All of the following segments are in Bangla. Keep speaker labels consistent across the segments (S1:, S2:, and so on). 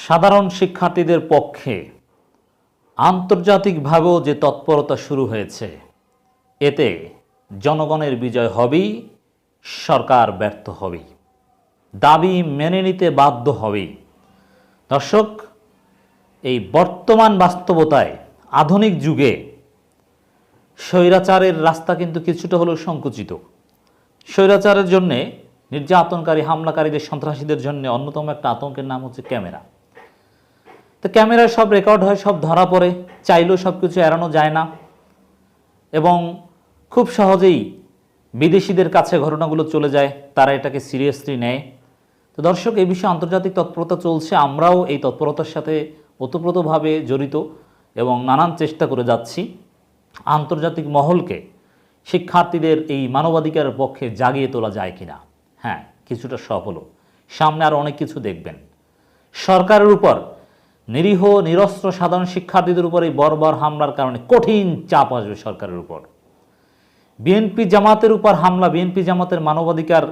S1: সাধারণ শিক্ষার্থীদের পক্ষে আন্তর্জাতিকভাবেও যে তৎপরতা শুরু হয়েছে, এতে জনগণের বিজয় হবেই, সরকার ব্যর্থ হবেই, দাবি মেনে নিতে বাধ্য হবেই। দর্শক, এই বর্তমান বাস্তবতায় আধুনিক যুগে স্বৈরাচারের রাস্তা কিন্তু কিছুটা হলেও সংকুচিত। স্বৈরাচারের জন্যে, নির্যাতনকারী হামলাকারীদের সন্ত্রাসীদের জন্য অন্যতম একটা আতঙ্কের নাম হচ্ছে ক্যামেরা। তো ক্যামেরায় সব রেকর্ড হয়, সব ধরা পড়ে, চাইলেও সব কিছু এড়ানো যায় না এবং খুব সহজেই বিদেশিদের কাছে ঘটনাগুলো চলে যায়, তারা এটাকে সিরিয়াসলি নেয়। তো দর্শক, এই বিষয়ে আন্তর্জাতিক তৎপরতা চলছে, আমরাও এই তৎপরতার সাথে ওতপ্রোতভাবে জড়িত এবং নানান চেষ্টা করে যাচ্ছি আন্তর্জাতিক মহলকে শিক্ষার্থীদের এই মানবাধিকারের পক্ষে জাগিয়ে তোলা যায় কিনা। হ্যাঁ, কিছুটা সফল, সামনে আরও অনেক কিছু দেখবেন। সরকারের উপর, নিরীহ নিরস্ত্র সাধারণ শিক্ষার্থীদের উপর এই বর্বর হামলার কারণে কঠিন চাপ আসবে সরকারের উপর। বিএনপি জামাতের উপর হামলা, বিএনপি জামাতের মানবাধিকার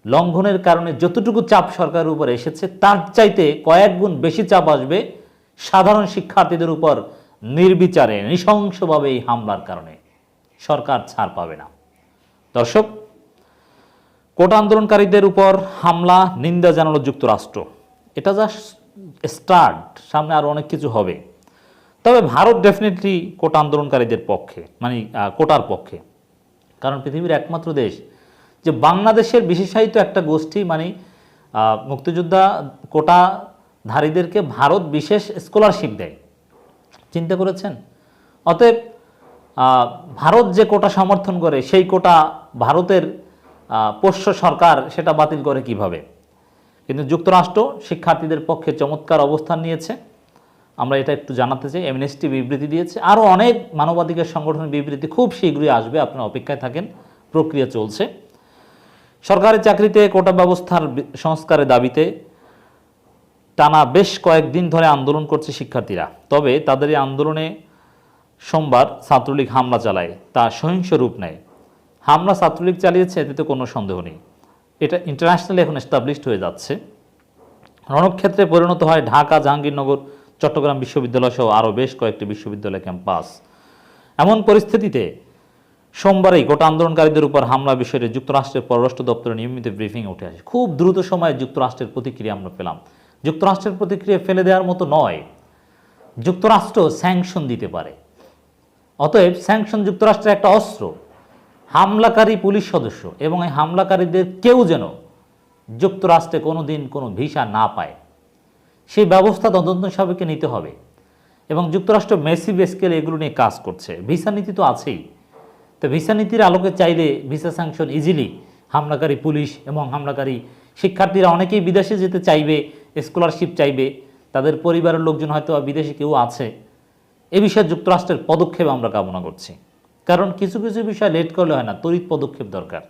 S1: লঙ্ঘনের কারণে যতটুকু চাপ সরকারের উপর এসেছে, তার চাইতে কয়েক গুণ বেশি চাপ আসবে সাধারণ শিক্ষার্থীদের উপর নির্বিচারে নৃশংসভাবে এই হামলার কারণে। সরকার ছাড় পাবে না। দর্শক, কোটা আন্দোলনকারীদের উপর হামলা নিন্দা জানালো যুক্তরাষ্ট্র। এটা জাস্ট স্টার্ট, সামনে আরও অনেক কিছু হবে। তবে ভারত ডেফিনেটলি কোটা আন্দোলনকারীদের পক্ষে, মানে কোটার পক্ষে, কারণ পৃথিবীর একমাত্র দেশ যে বাংলাদেশের বিশেষায়িত একটা গোষ্ঠী, মানে মুক্তিযোদ্ধা কোটাধারীদেরকে ভারত বিশেষ স্কলারশিপ দেয়। চিন্তা করেছেন? অতএব ভারত যে কোটা সমর্থন করে, সেই কোটা ভারতের পোষ্য সরকার সেটা বাতিল করে কিভাবে? কিন্তু যুক্তরাষ্ট্র শিক্ষার্থীদের পক্ষে চমৎকার অবস্থান নিয়েছে। আমরা এটা একটু জানাতে চাই। অ্যামনেস্টি বিবৃতি দিয়েছে, আরও অনেক মানবাধিকার সংগঠনের বিবৃতি খুব শীঘ্রই আসবে, আপনারা অপেক্ষায় থাকেন, প্রক্রিয়া চলছে। সরকারি চাকরিতে কোটা ব্যবস্থার সংস্কারের দাবিতে টানা বেশ কয়েকদিন ধরে আন্দোলন করছে শিক্ষার্থীরা। তবে তাদের এই আন্দোলনে সোমবার ছাত্রলীগ হামলা চালায়, তা সহিংস রূপ নেয়। হামলা ছাত্রলীগ চালিয়েছে, এতে তো কোনো সন্দেহ নেই। এটা ইন্টারন্যাশনালি এখন এস্টাবলিশড হয়ে যাচ্ছে। রণক্ষেত্রে পরিণত হয় ঢাকা, জাহাঙ্গীরনগর, চট্টগ্রাম বিশ্ববিদ্যালয় সহ আরও বেশ কয়েকটি বিশ্ববিদ্যালয় ক্যাম্পাস। এমন পরিস্থিতিতে সোমবারই কোটা আন্দোলনকারীদের উপর হামলা বিষয়ে যুক্তরাষ্ট্রের পররাষ্ট্র দপ্তরে নিয়মিত ব্রিফিং উঠে আসে। খুব দ্রুত সময়ে যুক্তরাষ্ট্রের প্রতিক্রিয়া আমরা পেলাম। যুক্তরাষ্ট্রের প্রতিক্রিয়া ফেলে দেওয়ার মতো নয়। যুক্তরাষ্ট্র স্যাংশন দিতে পারে। অতএব স্যাংশন যুক্তরাষ্ট্রের একটা অস্ত্র। হামলাকারী পুলিশ সদস্য এবং এই হামলাকারীদের কেউ যেন যুক্তরাষ্ট্রে কোনো দিন কোনো ভিসা না পায়, সেই ব্যবস্থা তদন্ত সাপেক্ষে নিতে হবে। এবং যুক্তরাষ্ট্র মেসিভ স্কেলে এগুলো নিয়ে কাজ করছে। ভিসা নীতি তো আছেই। তো ভিসা নীতির আলোকে চাইলে ভিসা স্যাংশন ইজিলি হামলাকারী পুলিশ এবং হামলাকারী শিক্ষার্থীরা অনেকেই বিদেশে যেতে চাইবে, স্কলারশিপ চাইবে, তাদের পরিবারের লোকজন হয়তো বিদেশে কেউ আছে। এ বিষয়ে যুক্তরাষ্ট্রের পদক্ষেপ আমরা কামনা করছি, কারণ কিছু কিছু বিষয় লেট করলে হয় না, তড়িৎ পদক্ষেপ দরকার।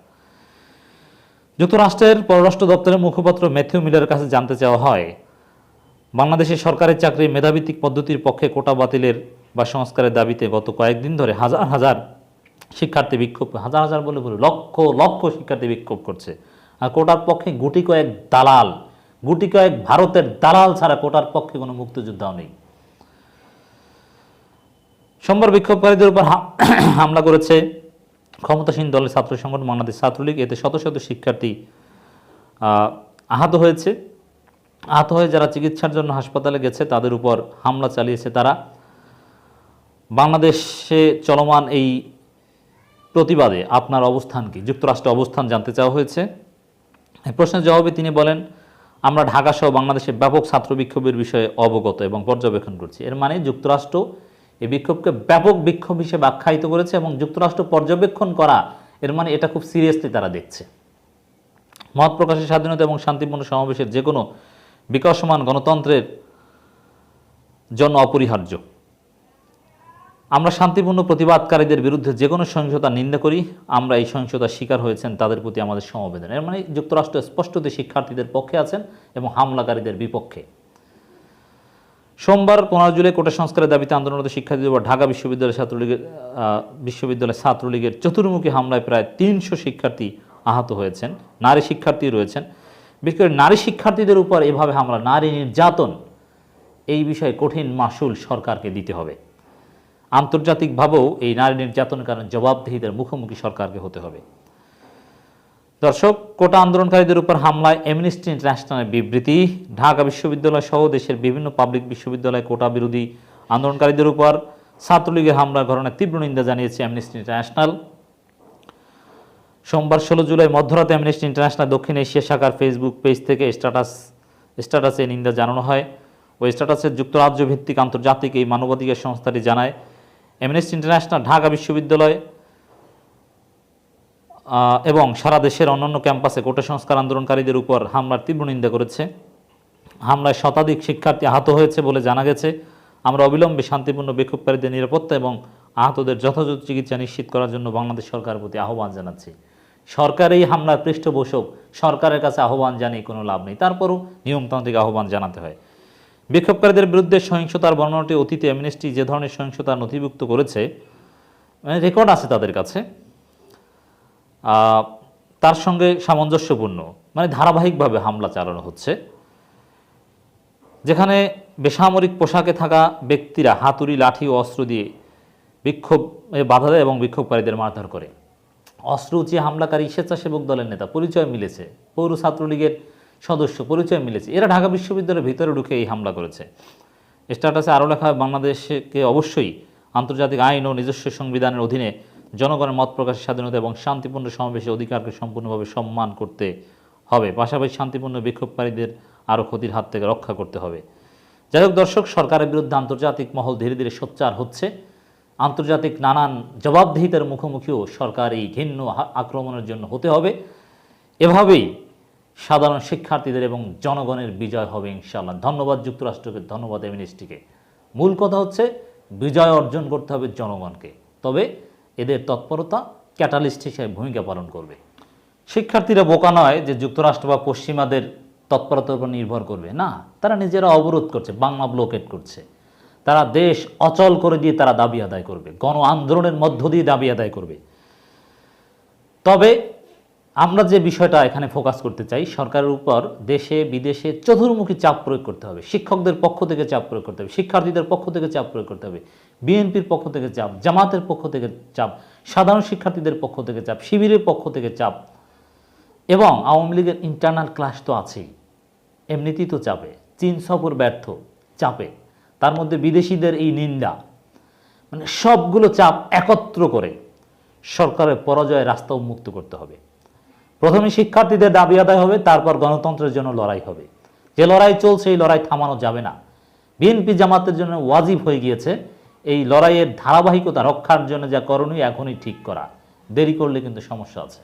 S1: যুক্তরাষ্ট্রের পররাষ্ট্র দপ্তরের মুখপাত্র ম্যাথিউ মিলারের কাছে জানতে চাওয়া হয়, বাংলাদেশের সরকারি চাকরি মেধাভিত্তিক পদ্ধতির পক্ষে কোটা বাতিলের বা সংস্কারের দাবিতে গত কয়েকদিন ধরে হাজার হাজার শিক্ষার্থী বিক্ষোভ, হাজার হাজার বলে লক্ষ লক্ষ শিক্ষার্থী বিক্ষোভ করছে। আর কোটার পক্ষে গুটি কয়েক দালাল, গুটি কয়েক ভারতের দালাল ছাড়া কোটার পক্ষে কোনো মুক্তিযোদ্ধাও নেই। সোমবার বিক্ষোভকারীদের উপর হামলা করেছে ক্ষমতাসীন দলের ছাত্র সংগঠন বাংলাদেশ ছাত্রলীগ। এতে শত শত শিক্ষার্থী আহত হয়েছে। আহত হয়ে যারা চিকিৎসার জন্য হাসপাতালে গেছে, তাদের উপর হামলা চালিয়েছে তারা। বাংলাদেশে চলমান এই প্রতিবাদে আপনার অবস্থান কি? যুক্তরাষ্ট্রের অবস্থান জানতে চাওয়া হয়েছে। এই প্রশ্নের জবাবে তিনি বলেন, আমরা ঢাকা সহ বাংলাদেশে ব্যাপক ছাত্র বিক্ষোভের বিষয়ে অবগত এবং পর্যবেক্ষণ করছি। এর মানে যুক্তরাষ্ট্র এই বিক্ষোভকে ব্যাপক বিক্ষোভ হিসেবে আখ্যায়িত করেছে এবং যুক্তরাষ্ট্র পর্যবেক্ষণ করা, এর মানে এটা খুব সিরিয়াসলি তারা দেখছে। মত প্রকাশের স্বাধীনতা এবং শান্তিপূর্ণ সমাবেশের যে কোনো বিকাশমান গণতন্ত্রের জন্য অপরিহার্য। আমরা শান্তিপূর্ণ প্রতিবাদকারীদের বিরুদ্ধে যে কোনো সহিংসতা নিন্দা করি। আমরা এই সহিংসতার শিকার হয়েছেন, তাদের প্রতি আমাদের সমবেদনা। এর মানে যুক্তরাষ্ট্র স্পষ্টতই শিক্ষার্থীদের পক্ষে আছেন এবং হামলাকারীদের বিপক্ষে। সোমবার 15 জুলাই কোটা সংস্কারের দাবিতে আন্দোলনরত শিক্ষার্থীদের উপর ঢাকা বিশ্ববিদ্যালয় ছাত্রলীগের চতুর্মুখী হামলায় প্রায় 300 শিক্ষার্থী আহত হয়েছেন। নারী শিক্ষার্থী রয়েছেন। বিশেষ করে নারী শিক্ষার্থীদের উপর এভাবে হামলা, নারী নির্যাতন, এই বিষয়ে কঠিন মাসুল সরকারকে দিতে হবে। আন্তর্জাতিকভাবেও এই নারী নির্যাতনের কারণে জবাবদিহিতার মুখোমুখি সরকারকে হতে হবে। দর্শক, কোটা আন্দোলনকারীদের উপর হামলায় অ্যামনেস্টি ইন্টারন্যাশনালের বিবৃতি। ঢাকা বিশ্ববিদ্যালয় সহ দেশের বিভিন্ন পাবলিক বিশ্ববিদ্যালয়ে কোটা বিরোধী আন্দোলনকারীদের উপর ছাত্রলীগের হামলার ঘটনায় তীব্র নিন্দা জানিয়েছে অ্যামনেস্টি ইন্টারন্যাশনাল। সোমবার 16 জুলাই মধ্যরাতে অ্যামনেস্টি ইন্টারন্যাশনাল দক্ষিণ এশিয়া শাখার ফেসবুক পেজ থেকে স্ট্যাটাসে নিন্দা জানানো হয়। ওই স্ট্যাটাসে যুক্তরাজ্য ভিত্তিক আন্তর্জাতিক এই মানবাধিকার সংস্থাটি জানায়, অ্যামনেস্টি ইন্টারন্যাশনাল ঢাকা বিশ্ববিদ্যালয় এবং সারা দেশের অন্যান্য ক্যাম্পাসে কোটা সংস্কার আন্দোলনকারীদের উপর হামলার তীব্র নিন্দা করেছে। হামলায় শতাধিক শিক্ষার্থী আহত হয়েছে বলে জানা গেছে। আমরা অবিলম্বে শান্তিপূর্ণ বিক্ষোভকারীদের নিরাপত্তা এবং আহতদের যথাযথ চিকিৎসা নিশ্চিত করার জন্য বাংলাদেশ সরকারের প্রতি আহ্বান জানাচ্ছি। সরকার এই হামলার পৃষ্ঠপোষক, সরকারের কাছে আহ্বান জানিয়ে কোনো লাভ নেই, তারপরও নিয়মতান্ত্রিক আহ্বান জানাতে হয়। বিক্ষোভকারীদের বিরুদ্ধে সহিংসতার বর্ণনাটি অতীতে অ্যামনেস্টি যে ধরনের সহিংসতা নথিভুক্ত করেছে, মানে রেকর্ড আছে তাদের কাছে, তার সঙ্গে সামঞ্জস্যপূর্ণ, মানে ধারাবাহিকভাবে হামলা চালানো হচ্ছে, যেখানে বেসামরিক পোশাকে থাকা ব্যক্তিরা হাতুড়ি, লাঠি ও অস্ত্র দিয়ে বিক্ষোভে বাধা দেয় এবং বিক্ষোভকারীদের মারধর করে। অস্ত্র উঁচিয়ে হামলাকারী স্বেচ্ছাসেবক দলের নেতা, পরিচয় মিলেছে, পৌর ছাত্রলীগের সদস্য, পরিচয় মিলেছে, এরা ঢাকা বিশ্ববিদ্যালয়ের ভিতরে ঢুকে এই হামলা করেছে। স্ট্যাটাসে আরও লেখা হয়, বাংলাদেশকে অবশ্যই আন্তর্জাতিক আইন ও নিজস্ব সংবিধানের অধীনে জনগণের মত প্রকাশের স্বাধীনতা এবং শান্তিপূর্ণ সমাবেশের অধিকারকে সম্পূর্ণভাবে সম্মান করতে হবে। পাশাপাশি শান্তিপূর্ণ বিক্ষোভকারীদের আরও ক্ষতির হাত থেকে রক্ষা করতে হবে। যাই হোক দর্শক, সরকারের বিরুদ্ধে আন্তর্জাতিক মহল ধীরে ধীরে সোচ্চার হচ্ছে। আন্তর্জাতিক নানান জবাবদিহিতার মুখোমুখিও সরকার এই ঘৃণ্য আক্রমণের জন্য হতে হবে। এভাবেই সাধারণ শিক্ষার্থীদের এবং জনগণের বিজয় হবে ইনশাআল্লাহ। ধন্যবাদ যুক্তরাষ্ট্রকে, ধন্যবাদ অ্যামনেস্টিকে। মূল কথা হচ্ছে বিজয় অর্জন করতে হবে জনগণকে, তবে এদের তৎপরতা ক্যাটালিস্ট হিসেবে ভূমিকা পালন করবে। শিক্ষার্থীরা বোকা নয় যে যুক্তরাষ্ট্র বা পশ্চিমাদের তৎপরতার উপর নির্ভর করবে, না, তারা নিজেরা অবরোধ করছে, বাংলা ব্লকেট করছে, তারা দেশ অচল করে দিয়ে তারা দাবি আদায় করবে, গণ আন্দোলনের মধ্য দিয়ে দাবি আদায় করবে। তবে আমরা যে বিষয়টা এখানে ফোকাস করতে চাই, সরকারের উপর দেশে বিদেশে চতুর্মুখী চাপ প্রয়োগ করতে হবে। শিক্ষকদের পক্ষ থেকে চাপ প্রয়োগ করতে হবে, শিক্ষার্থীদের পক্ষ থেকে চাপ প্রয়োগ করতে হবে, বিএনপির পক্ষ থেকে চাপ, জামাতের পক্ষ থেকে চাপ, সাধারণ শিক্ষার্থীদের পক্ষ থেকে চাপ, শিবিরের পক্ষ থেকে চাপ, এবং আওয়ামী লীগের ইন্টারনাল ক্লাস তো আছেই, এমনিতেই তো চাপে, চীন সফর ব্যর্থ, চাপে, তার মধ্যে বিদেশিদের এই নিন্দা, মানে সবগুলো চাপ একত্র করে সরকারের পরাজয়ের রাস্তা উন্মুক্ত করতে হবে। প্রথমে শিক্ষার্থীদের দাবি আদায় হবে, তারপর গণতন্ত্রের জন্য লড়াই হবে। যে লড়াই চলছে এই লড়াই থামানো যাবে না। বিএনপি জামাতের জন্য ওয়াজিব হয়ে গিয়েছে এই লড়াইয়ের ধারাবাহিকতা রক্ষার জন্য যা করণীয় এখনই ঠিক করা, দেরি করলে কিন্তু সমস্যা আছে।